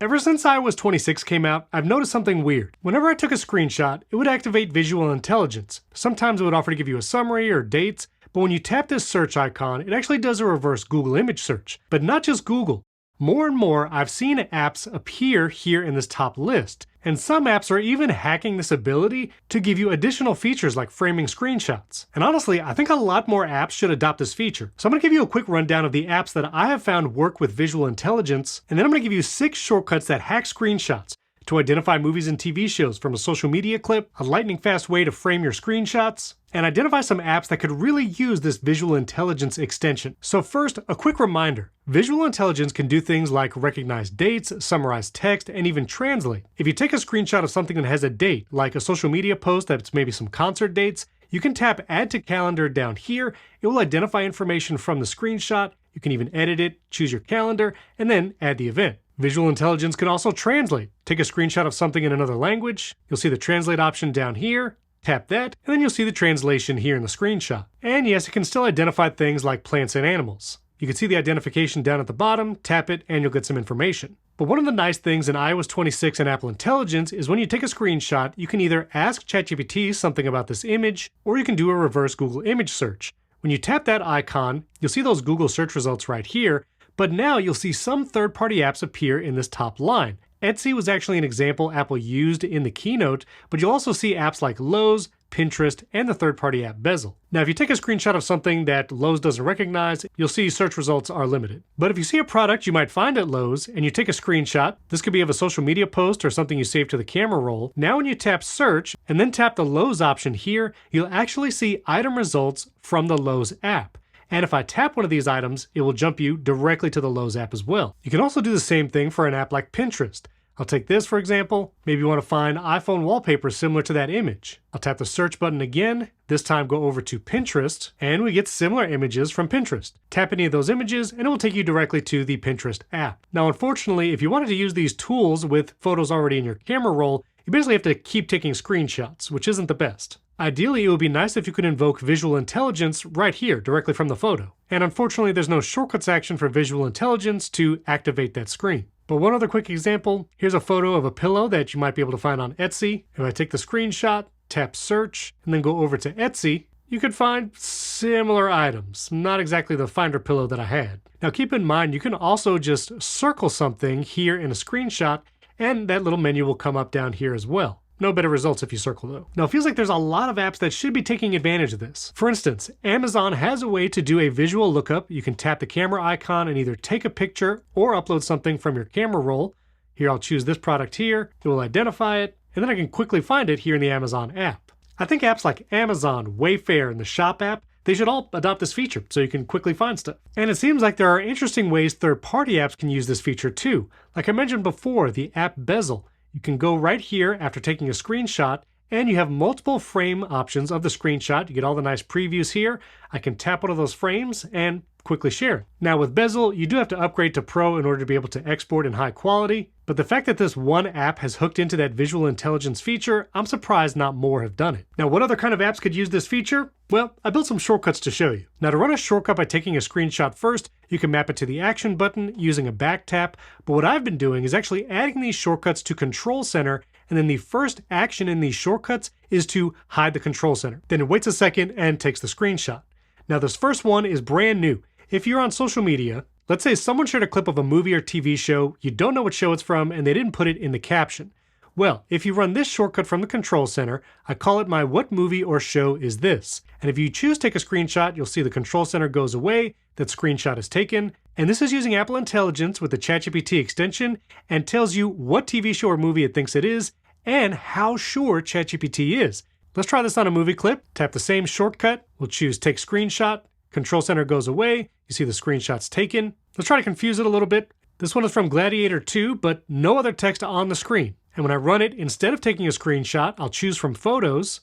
Ever since iOS 26 came out, I've noticed something weird. Whenever I took a screenshot, it would activate visual intelligence. Sometimes it would offer to give you a summary or dates, but when you tap this search icon, it actually does a reverse Google image search. But not just Google. More and more, I've seen apps appear here in this top list. And some apps are even hacking this ability to give you additional features like framing screenshots. And honestly, I think a lot more apps should adopt this feature. So I'm going to give you a quick rundown of the apps that I have found work with visual intelligence, and then I'm going to give you 6 shortcuts that hack screenshots to identify movies and TV shows from a social media clip, a lightning fast way to frame your screenshots, and identify some apps that could really use this visual intelligence extension. So first, a quick reminder. Visual intelligence can do things like recognize dates, summarize text, and even translate. If you take a screenshot of something that has a date, like a social media post that's maybe some concert dates, you can tap Add to Calendar down here. It will identify information from the screenshot. You can even edit it, choose your calendar, and then add the event. Visual intelligence can also translate. Take a screenshot of something in another language. You'll see the translate option down here. Tap that, and then you'll see the translation here in the screenshot. And yes, it can still identify things like plants and animals. You can see the identification down at the bottom, tap it, and you'll get some information. But one of the nice things in iOS 26 and Apple Intelligence is when you take a screenshot, you can either ask ChatGPT something about this image, or you can do a reverse Google image search. When you tap that icon, you'll see those Google search results right here, but now you'll see some third-party apps appear in this top line. Etsy was actually an example Apple used in the keynote, but you'll also see apps like Lowe's, Pinterest, and the third-party app Bezel. Now, if you take a screenshot of something that Lowe's doesn't recognize, you'll see search results are limited. But if you see a product you might find at Lowe's and you take a screenshot, this could be of a social media post or something you saved to the camera roll. Now when you tap search and then tap the Lowe's option here, you'll actually see item results from the Lowe's app. And if I tap one of these items, it will jump you directly to the Lowe's app as well. You can also do the same thing for an app like Pinterest. I'll take this for example. Maybe you want to find iPhone wallpaper similar to that image. I'll tap the search button again, this time go over to Pinterest, and we get similar images from Pinterest. Tap any of those images and it will take you directly to the Pinterest app. Now unfortunately, if you wanted to use these tools with photos already in your camera roll, you basically have to keep taking screenshots, which isn't the best. Ideally, it would be nice if you could invoke visual intelligence right here, directly from the photo. And unfortunately, there's no shortcuts action for visual intelligence to activate that screen. But one other quick example, here's a photo of a pillow that you might be able to find on Etsy. If I take the screenshot, tap search, and then go over to Etsy, you could find similar items. Not exactly the Finder pillow that I had. Now keep in mind, you can also just circle something here in a screenshot, and that little menu will come up down here as well. No better results if you circle though. Now it feels like there's a lot of apps that should be taking advantage of this. For instance, Amazon has a way to do a visual lookup. You can tap the camera icon and either take a picture or upload something from your camera roll. Here I'll choose this product here, it will identify it, and then I can quickly find it here in the Amazon app. I think apps like Amazon, Wayfair, and the Shop app, they should all adopt this feature so you can quickly find stuff. And it seems like there are interesting ways third-party apps can use this feature too. Like I mentioned before, the app Bezel. You can go right here after taking a screenshot and you have multiple frame options of the screenshot. You get all the nice previews here. I can tap one of those frames and quickly share it. Now with Bezel, you do have to upgrade to Pro in order to be able to export in high quality, but the fact that this one app has hooked into that visual intelligence feature, I'm surprised not more have done it. Now what other kind of apps could use this feature? Well, I built some shortcuts to show you. Now to run a shortcut by taking a screenshot first, you can map it to the action button using a back tap, but what I've been doing is actually adding these shortcuts to Control Center, and then the first action in these shortcuts is to hide the Control Center. Then it waits a second and takes the screenshot. Now this first one is brand new. If you're on social media, let's say someone shared a clip of a movie or TV show, you don't know what show it's from, and they didn't put it in the caption. Well, if you run this shortcut from the Control Center, I call it my what movie or show is this. And if you choose take a screenshot, you'll see the Control Center goes away, that screenshot is taken, and this is using Apple Intelligence with the ChatGPT extension and tells you what TV show or movie it thinks it is and how sure ChatGPT is. Let's try this on a movie clip. Tap the same shortcut, we'll choose take screenshot, Control Center goes away, you see the screenshots taken. Let's try to confuse it a little bit. This one is from Gladiator 2, but no other text on the screen. And when I run it, instead of taking a screenshot, I'll choose from Photos.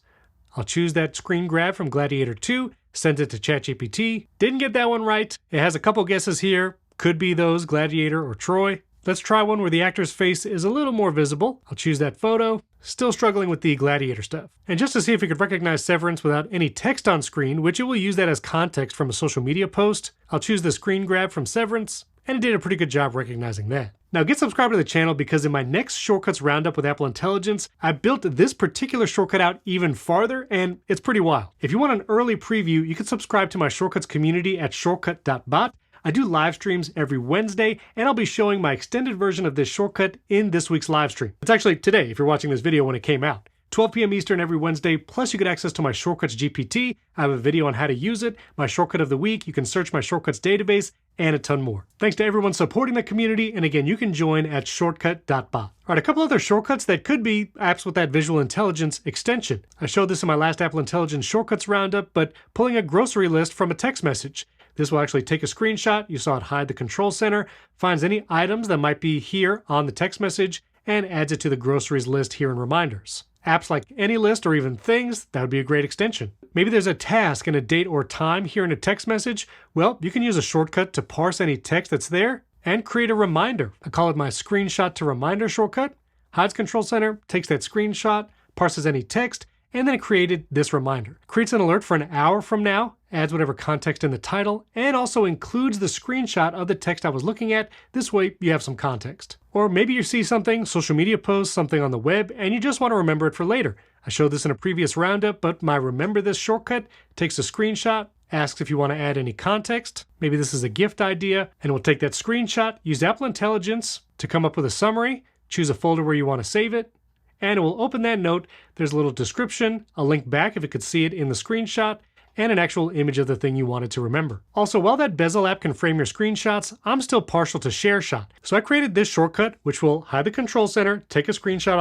I'll choose that screen grab from Gladiator 2, send it to ChatGPT. Didn't get that one right. It has a couple guesses here. Could be those, Gladiator or Troy. Let's try one where the actor's face is a little more visible. I'll choose that photo. Still struggling with the Gladiator stuff. And just to see if it could recognize Severance without any text on screen, which it will use that as context from a social media post, I'll choose the screen grab from Severance, and it did a pretty good job recognizing that. Now get subscribed to the channel because in my next Shortcuts Roundup with Apple Intelligence, I built this particular shortcut out even farther, and it's pretty wild. If you want an early preview, you can subscribe to my Shortcuts community at shortcut.bot. I do live streams every Wednesday, and I'll be showing my extended version of this shortcut in this week's live stream. It's actually today if you're watching this video when it came out. 12 p.m. Eastern every Wednesday, plus you get access to my Shortcuts GPT. I have a video on how to use it, my shortcut of the week, you can search my Shortcuts database, and a ton more. Thanks to everyone supporting the community, and again, you can join at shortcut.bot. All right, a couple other shortcuts that could be apps with that visual intelligence extension. I showed this in my last Apple Intelligence Shortcuts Roundup, but pulling a grocery list from a text message. This will actually take a screenshot, you saw it hide the control center, finds any items that might be here on the text message, and adds it to the groceries list here in Reminders. Apps like Any List or even Things, that would be a great extension. Maybe there's a task and a date or time here in a text message. Well, you can use a shortcut to parse any text that's there and create a reminder. I call it my Screenshot to Reminder shortcut. Hides Control Center, takes that screenshot, parses any text, and then it created this reminder. Creates an alert for an hour from now, adds whatever context in the title, and also includes the screenshot of the text I was looking at. This way you have some context. Or maybe you see something, social media post, something on the web, and you just want to remember it for later. I showed this in a previous roundup, but my Remember This shortcut takes a screenshot, asks if you want to add any context. Maybe this is a gift idea, and we'll take that screenshot, use Apple Intelligence to come up with a summary, choose a folder where you want to save it, and it will open that note. There's a little description, a link back if it could see it in the screenshot, and an actual image of the thing you wanted to remember. Also, while that Bezel app can frame your screenshots, I'm still partial to Share Shot. So I created this shortcut, which will hide the control center, take a screenshot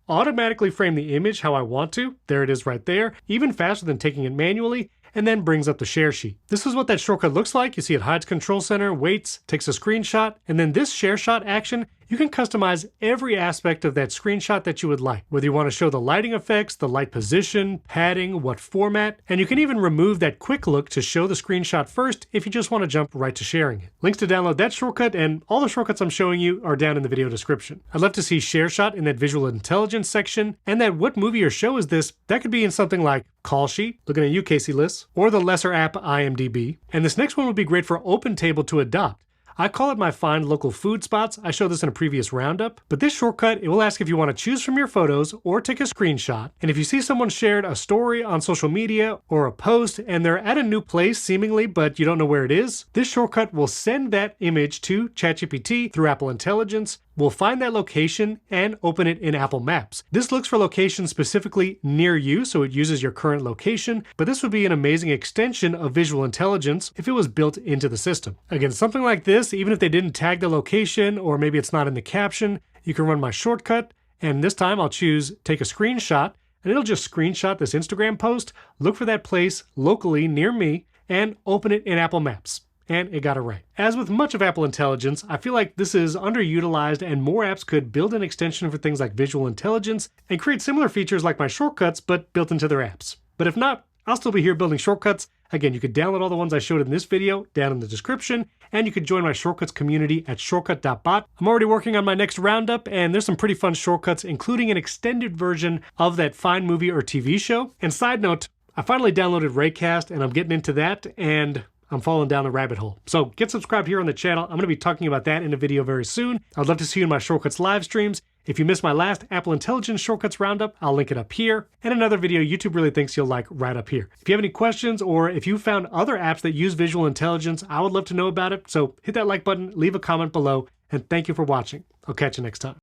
automatically frame the image how I want to. There it is right there, even faster than taking it manually, and then brings up the share sheet. This is what that shortcut looks like. You see it hides control center, waits, takes a screenshot, and then this share shot action, you can customize every aspect of that screenshot that you would like. Whether you want to show the lighting effects, the light position, padding, what format, and you can even remove that quick look to show the screenshot first if you just want to jump right to sharing it. Links to download that shortcut and all the shortcuts I'm showing you are down in the video description. I'd love to see share shot in that visual intelligence section, and that what movie or show is this, that could be in something like Callsheet, looking at you Casey lists, or the lesser app IMDb. And this next one would be great for OpenTable to adopt. I call it my Find Local Food Spots. I showed this in a previous roundup, but this shortcut, it will ask if you want to choose from your photos or take a screenshot. And if you see someone shared a story on social media or a post and they're at a new place seemingly, but you don't know where it is, this shortcut will send that image to ChatGPT through Apple Intelligence. We'll find that location and open it in Apple Maps. This looks for locations specifically near you, so it uses your current location, but this would be an amazing extension of visual intelligence if it was built into the system. Again, something like this, even if they didn't tag the location or maybe it's not in the caption, you can run my shortcut, and this time I'll choose take a screenshot, and it'll just screenshot this Instagram post, look for that place locally near me, and open it in Apple Maps. And it got it right. As with much of Apple Intelligence, I feel like this is underutilized and more apps could build an extension for things like visual intelligence and create similar features like my shortcuts, but built into their apps. But if not, I'll still be here building shortcuts. Again, you could download all the ones I showed in this video down in the description, and you could join my shortcuts community at shortcut.bot. I'm already working on my next roundup, and there's some pretty fun shortcuts, including an extended version of that Find movie or TV show. And side note, I finally downloaded Raycast, and I'm getting into that, and I'm falling down the rabbit hole. So get subscribed here on the channel. I'm going to be talking about that in a video very soon. I'd love to see you in my Shortcuts live streams. If you missed my last Apple Intelligence Shortcuts Roundup, I'll link it up here, and another video YouTube really thinks you'll like right up here. If you have any questions or if you found other apps that use visual intelligence, I would love to know about it. So hit that like button, leave a comment below, and thank you for watching. I'll catch you next time.